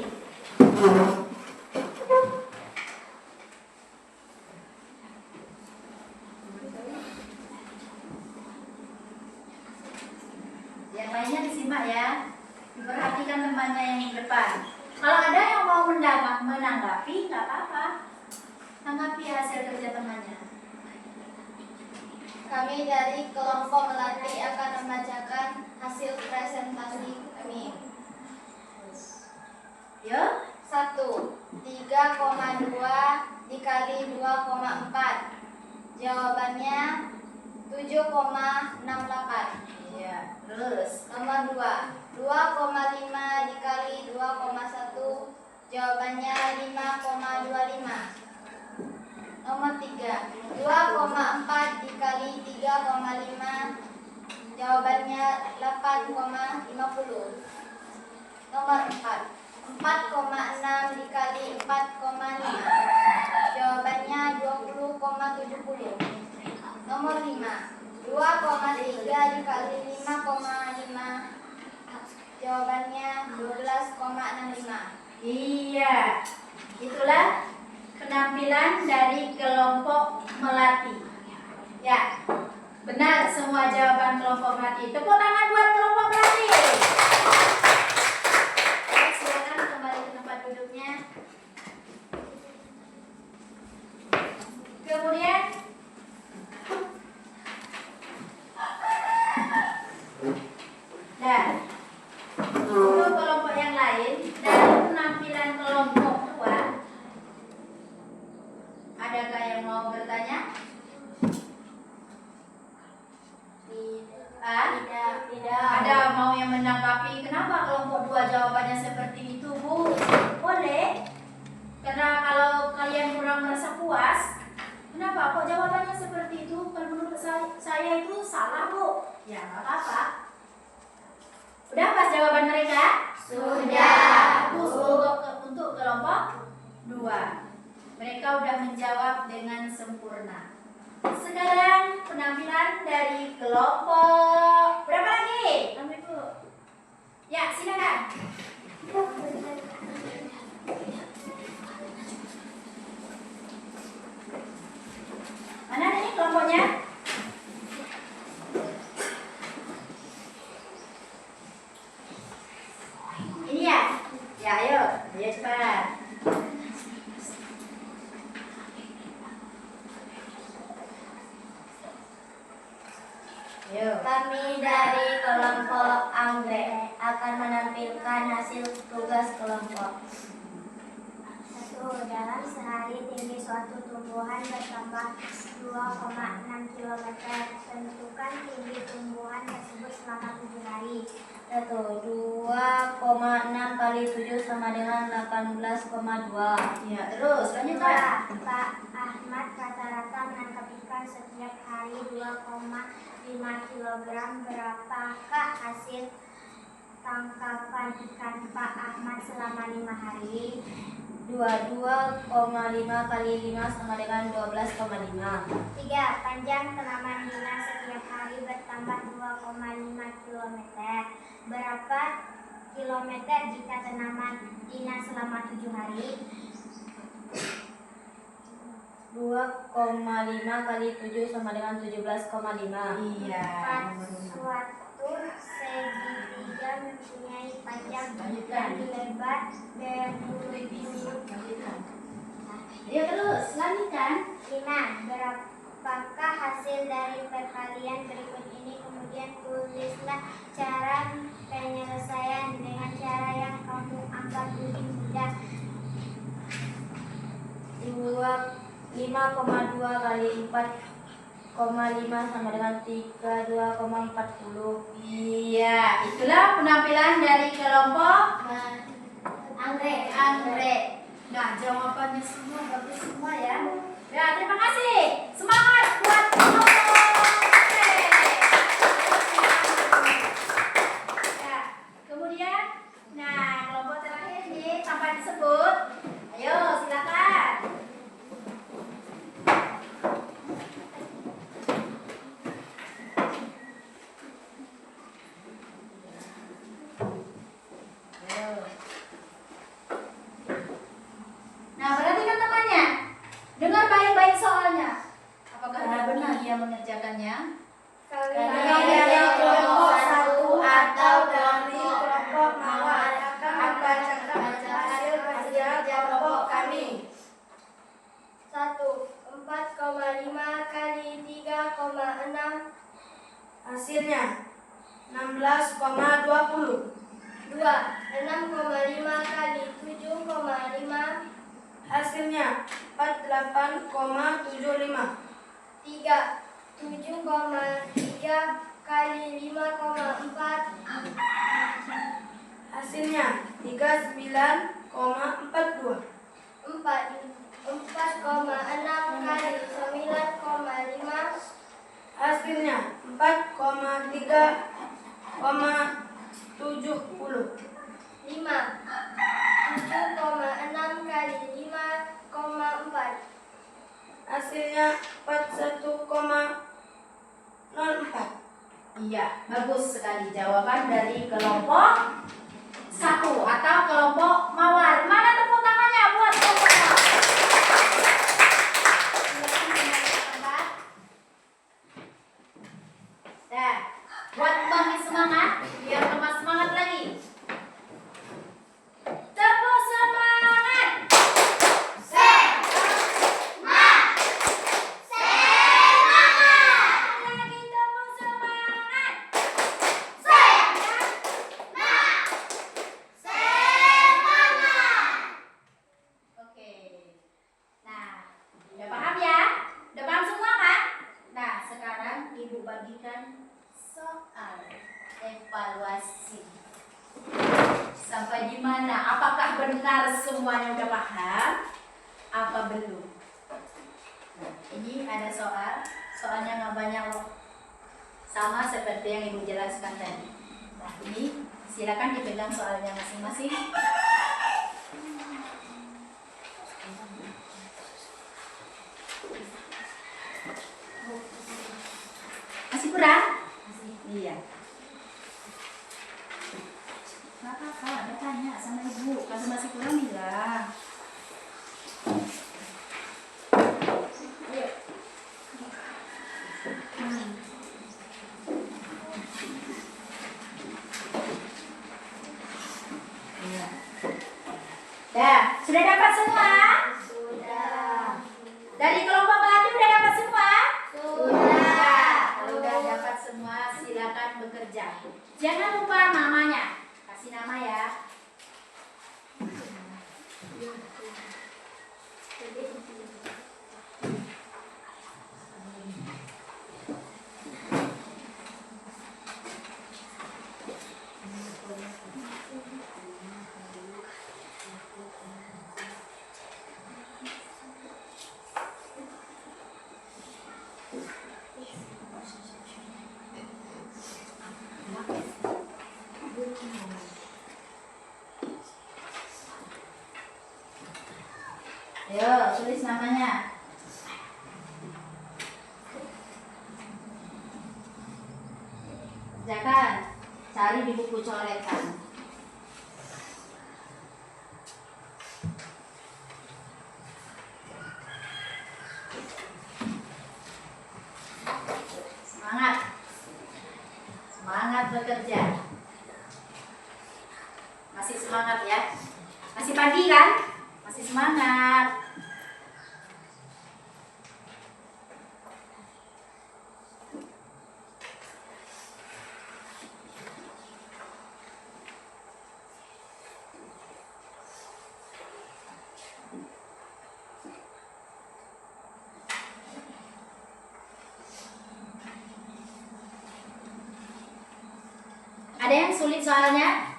Yang lainnya disimak ya. Diperhatikan temannya yang di depan. Kalau ada yang mau menanggapi, nggak apa-apa. Tanggapi hasil kerja temannya. Kami dari kelompok Melati akan membacakan hasil presentasi kami. Yo, 1. 3,2 dikali 2,4. Jawabannya 7,68. iya. Terus, Nomor 2. 2,5 dikali 2,1. Jawabannya 5,25. Nomor 3. 2,4 dikali 3,5. Jawabannya 8,50. Nomor 4. 4,6 dikali 4,5. Jawabannya 20,70. Nomor 5. 2,3 dikali 5,5. Jawabannya 12,65. iya. Itulah penampilan dari kelompok Melati. Ya, benar semua jawaban kelompok Melati. Tepuk tangan buat kelompok Melati. Baik, silakan kembali ke tempat duduknya. Kemudian dan untuk kelompok yang lain dari penampilan kelompok 2, adakah yang mau bertanya? Tidak. Ada mau yang menanggapi kenapa kelompok 2 jawabannya seperti itu, Bu? Boleh. Karena kalau kalian kurang merasa puas, kenapa kok jawabannya seperti itu? Kalau menurut saya itu salah, Bu. Ya, nggak apa-apa. Udah pas jawaban mereka? Sudah. Bagus untuk kelompok 2. Mereka udah menjawab dengan sempurna. Sekarang penampilan dari kelompok berapa lagi? Ambil Bu. Ya, silakan. Mana nih kelompoknya? Ini ya? Ya, ayo. Ayo cepat. Ayo. Kami dari kelompok anggrek akan menampilkan hasil tugas kelompok. 1. Dalam sehari tinggi suatu tumbuhan bertambah 2,6 km. Tentukan tinggi tumbuhan tersebut selama 7 hari. 1. 2,6 kali 7 sama dengan 18,2. Ya, terus lanjutkan. 2. Pak Ahmad rata-rata menangkap ikan setiap hari 2,5 kg. Berapakah hasil tangkapan ikan Pak Ahmad selama 5 hari? 22,5 kali 5 sama dengan 12,5. 3. Panjang tanaman Dina setiap hari bertambah 2,5 km. Berapa kilometer jika tanaman Dina selama 7 hari? 2,5 kali 7 sama dengan 17,5. Iya. Suatu segitiga mempunyai panjang Lanjutkan. dan lebar berpuluh-puluh. Lanjutkan. Ayo terus, lanjutkan. 5. Berapakah hasil dari perkalian berikut ini? Kemudian tulislah cara penyelesaian dengan cara yang kamu anggap lebih mudah. 5,2 kali 4,5 sama dengan 32,40. Iya, itulah penampilan dari kelompok anggrek. Nah, jawabannya semua bagus semua ya. Ya, terima kasih. Semangat buat kelompok anggrek. Ya, kemudian, nah kelompok terakhir ini tanpa disebut. Ayo, silakan. Nah, perhatikan temannya. Dengar baik-baik soalnya. Apakah benar dia mengerjakannya? Kalian kelompok satu atau dari kelompok mawar akan hasil kerja kelompok kami. 4,5 kali 3,6 Hasilnya 16,20. 2. 6,5 kali 7,5 Hasilnya 48,75. 3. 7,3 kali 5,4 Hasilnya 39,42. 4. 4,6 kali 9,5 Hasilnya 4,3,70. 5. 7,6 kali 5,4 Hasilnya 41,04. Iya, bagus sekali jawaban dari kelompok satu atau kelompok mawar. Mana tepuk tangannya buat kelompok mawar? Silakan kembali ke tempat. Nah, buat bagi semangat, biar tambah semangat lagi. Tepuk semangat. Lagi tepuk semangat. Oke. Nah, udah paham ya? Udah paham semua kan? Nah, sekarang Ibu bagikan soal evaluasi. Sampai di mana? Apakah benar semuanya udah paham? Apa belum? Nah, ini ada soal. Soalnya nggak banyak loh. Sama seperti yang Ibu jelaskan tadi. Nah, ini silakan dipegang soalnya masing-masing. Masih kurang? Iya. Gak apa-apa, ada tanya sama Ibu. Kalau masih kurang bilang. Ayo. Iya. Dah, sudah dapat semua? Sudah. Dari kelompok melati udah dapat semua? Sudah. Kalau udah dapat semua, silakan bekerja. Jangan lupa namanya. Kasih nama ya. Ayo, tulis namanya. Kerjakan. Cari di buku coretan. Semangat. Semangat bekerja. Masih semangat ya? Masih pagi kan? Masih semangat. Ada yang sulit soalnya?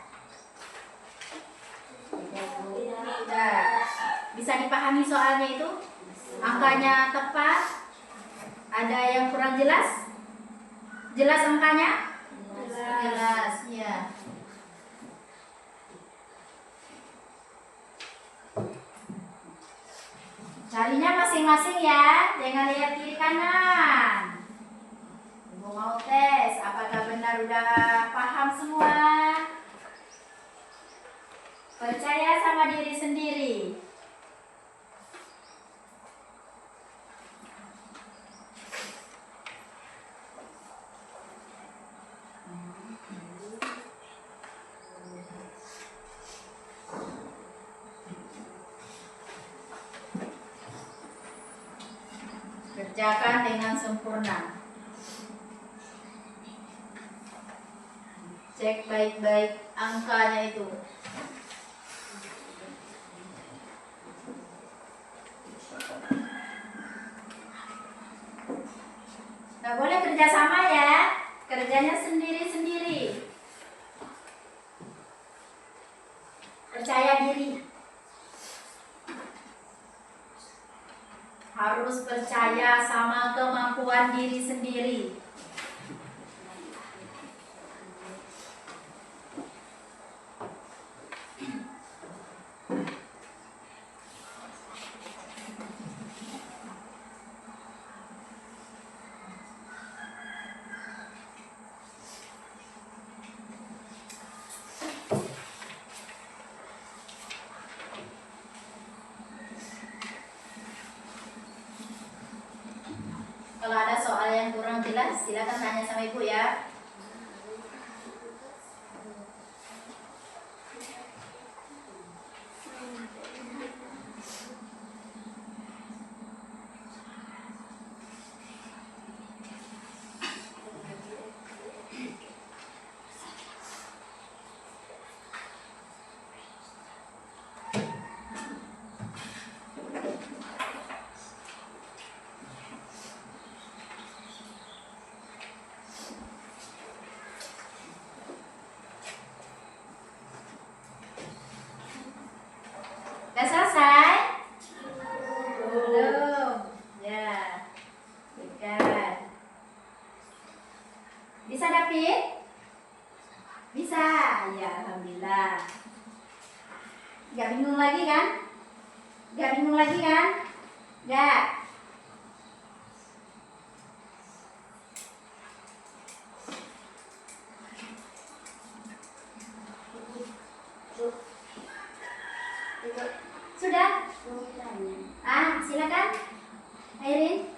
Tidak. Bisa dipahami soalnya itu? Angkanya tepat? Ada yang kurang jelas? Jelas angkanya? Jelas, ya. Carinya masing-masing ya, jangan lihat kiri kanan. Ibu mau tes, apakah benar udah paham semua? Percaya sama diri sendiri. Kerjakan dengan sempurna. Cek baik-baik angkanya itu. Gak boleh kerja sama ya, kerjanya sendiri-sendiri. Percaya diri. Harus percaya sama kemampuan diri sendiri. Kalau ada soal yang kurang jelas, silakan tanya sama ibu ya. Udah selesai? Belum. Ya. Dekat. Bisa David? Bisa. Ya, alhamdulillah. Gak bingung lagi kan? Gak bingung lagi kan? Gak. Sudah? Silakan. Airin.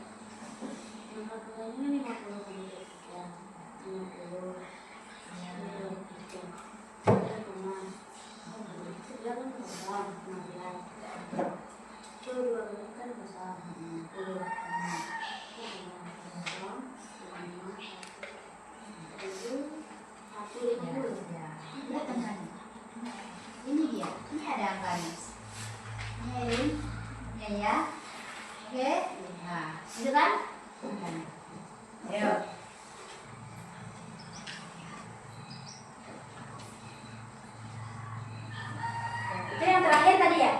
Ini dia. Ini ada angkanya. Ini Airin. Ya. Oke. Nah, itu kan? Ayo. Itu yang terakhir tadi ya?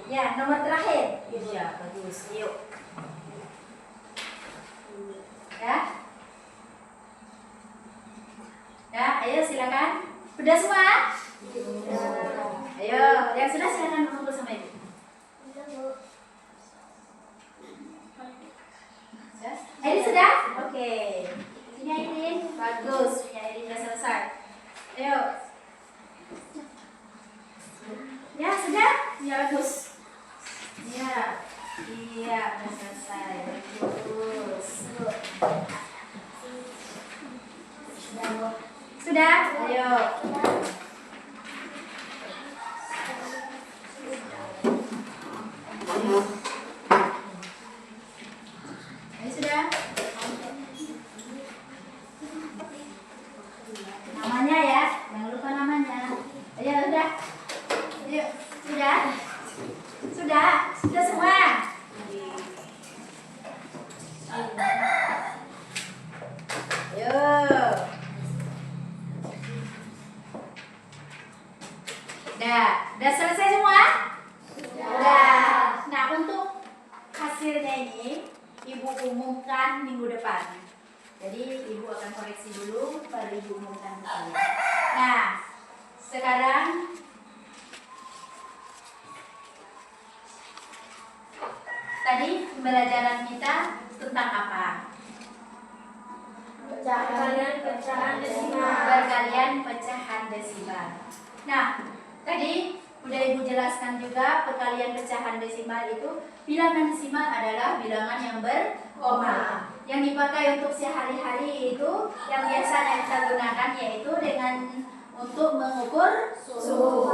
Ya, nomor terakhir. Iya, bagus. Yuk. Ya. Ya, ayo silakan. Udah semua? Ayo, yang sudah silakan kumpul sama ibu. Airin sudah? Oke. Sini Airin. Bagus. Punya Airin sudah selesai. Ayo. Ya, sudah? Ya, bagus. Ya. Iya, sudah selesai. Bagus. Sudah? Ayo. Ayo sudah? Namanya ya, jangan lupa namanya. Ayo sudah? Ayo, sudah? Sudah? Sudah semua? Ayo. kalau ibu umumkan dulu. Nah, sekarang tadi pembelajaran kita tentang apa? Perkalian pecahan desimal. Perkalian pecahan desimal. Nah, tadi udah ibu jelaskan juga perkalian pecahan desimal itu bilangan desimal adalah bilangan yang berkoma. Yang dipakai untuk sehari-hari itu yang biasanya kita gunakan yaitu dengan untuk mengukur suhu.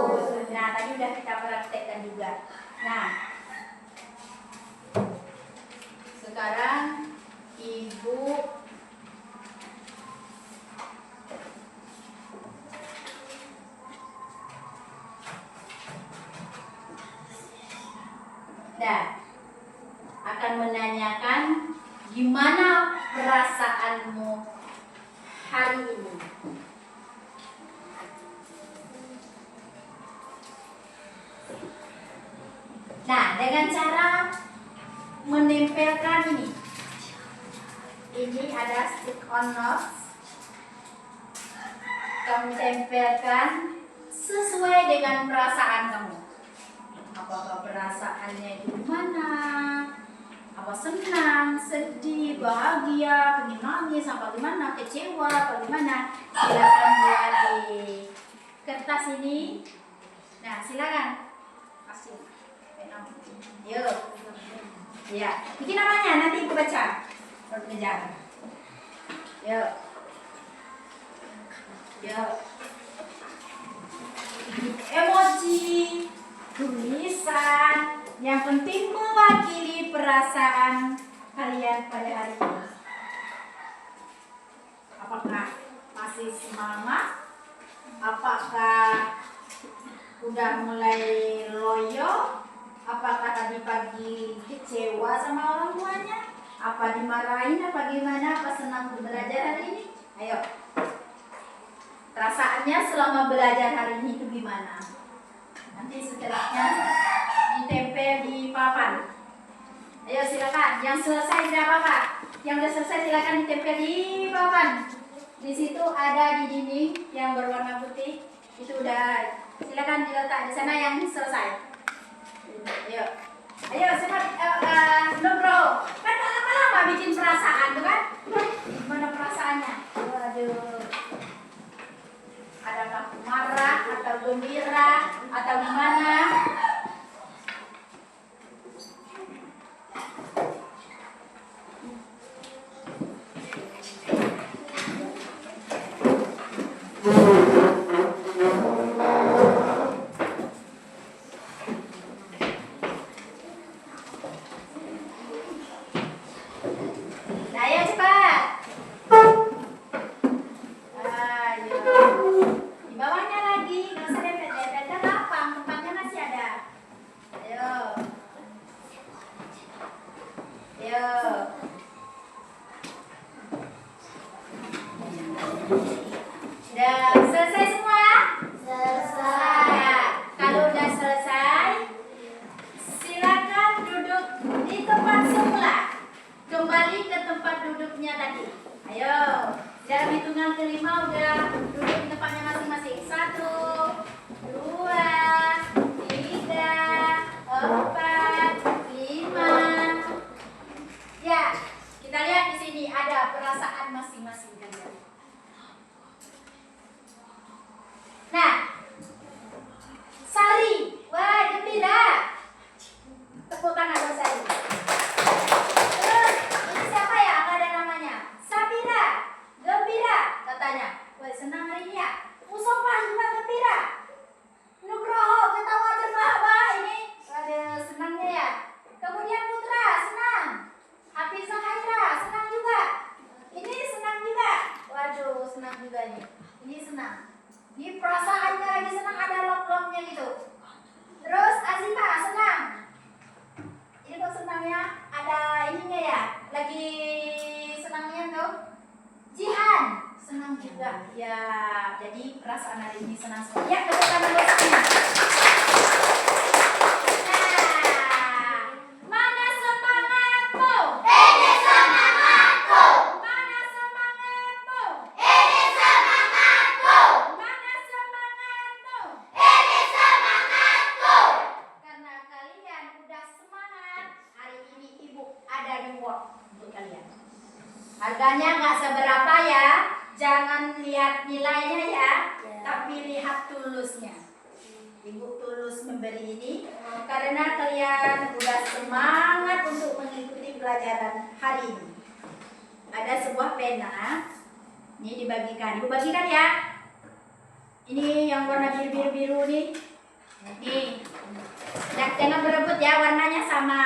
Nah, tadi udah kita praktekkan juga. Nah, sekarang ibu akan menanyakan gimana perasaanmu hari ini. Nah, dengan cara menempelkan ini ada stick on notes. Kamu tempelkan sesuai dengan perasaan kamu. Apakah perasaannya itu gimana? Apa senang, sedih, bahagia, pengen nangis, apa gimana, kecewa, apa gimana? Silakan buat di kertas ini. Nah, silakan. Kasih. Yuk. Ya, bikin namanya nanti ibu baca. Baru kejar. Yuk. Yuk. Emoji, tulisan, yang penting mewakili perasaan kalian pada hari ini. Apakah masih semangat? Apakah udah mulai loyo? Apakah tadi pagi kecewa sama orang tuanya? Apa dimarahin? Apa gimana? Apa senang belajar hari ini? Ayo. Perasaannya selama belajar hari ini itu gimana? Nanti setelahnya ditempel di papan. Ayo silakan. Yang selesai tidak apa-apa. Yang sudah selesai silakan ditempel di papan. Di situ ada di dinding yang berwarna putih. Itu udah silakan diletak di sana yang selesai. Ayo. Ayo semangat Nugroho. Kan lama-lama bikin perasaan tuh kan? Gimana perasaannya? Waduh. Adakah marah atau gembira atau gimana? nilainya ya, tapi lihat tulusnya. Ibu tulus memberi ini karena kalian udah semangat untuk mengikuti pelajaran hari ini. Ada sebuah pena, ini dibagikan. Ibu bagikan ya. Ini yang warna biru-biru nih. Nih, jangan berebut ya, warnanya sama.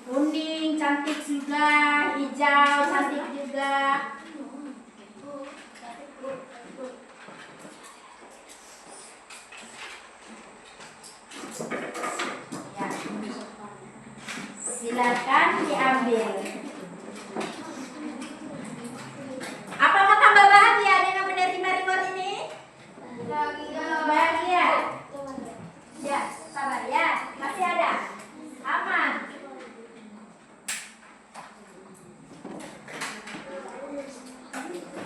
Kuning cantik juga, hijau cantik juga. Ya. Silakan diambil. Apakah tambah bahagia dengan menerima reward ini? Bahagia. Ya, sabar ya. Masih ada. Aman.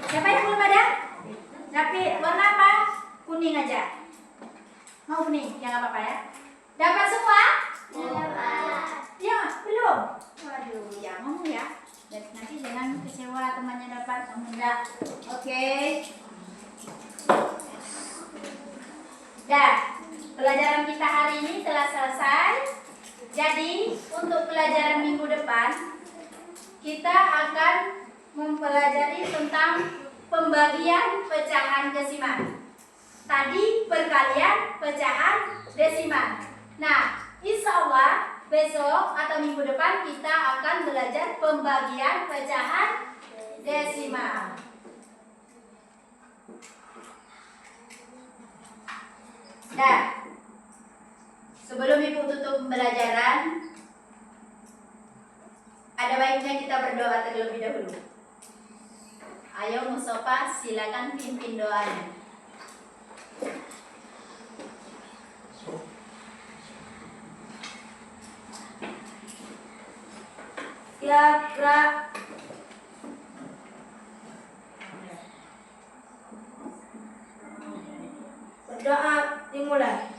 Siapa yang belum ada? Tapi warna apa? Kuning aja. Mau kuning? Ya nggak apa-apa ya. Dapat semua? Ya, belum. Waduh, ya ngomong ya. Dan nanti jangan kecewa temannya dapat, kamu enggak. Oke. Dah, pelajaran kita hari ini telah selesai. Jadi, untuk pelajaran minggu depan, kita akan mempelajari tentang pembagian pecahan desimal. Tadi perkalian pecahan desimal. Nah, insya Allah besok atau minggu depan kita akan belajar pembagian pecahan desimal. Nah, sebelum Ibu tutup pembelajaran, ada baiknya kita berdoa terlebih dahulu. Ayo Mustafa, silakan pimpin doanya. Siap, gerak. Berdoa dimulai.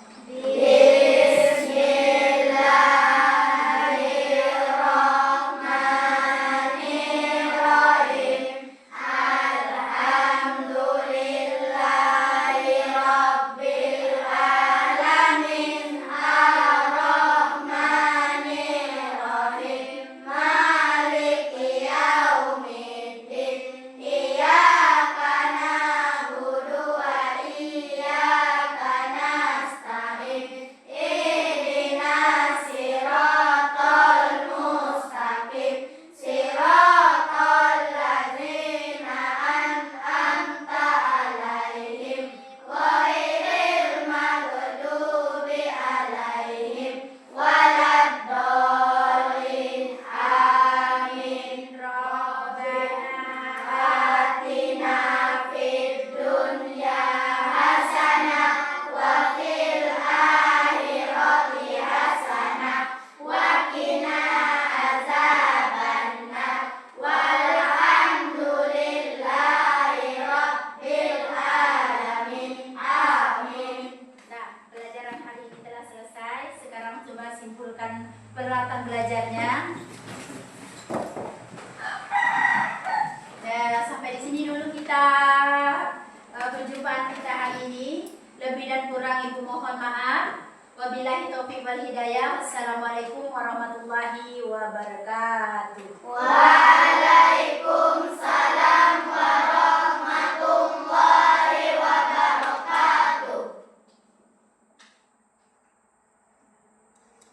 peralatan belajarnya. Sampai di sini dulu kita perjumpaan kita hari ini. Lebih dan kurang Ibu mohon maaf. Wabillahi taufiq wal hidayah. Assalamualaikum warahmatullahi wabarakatuh.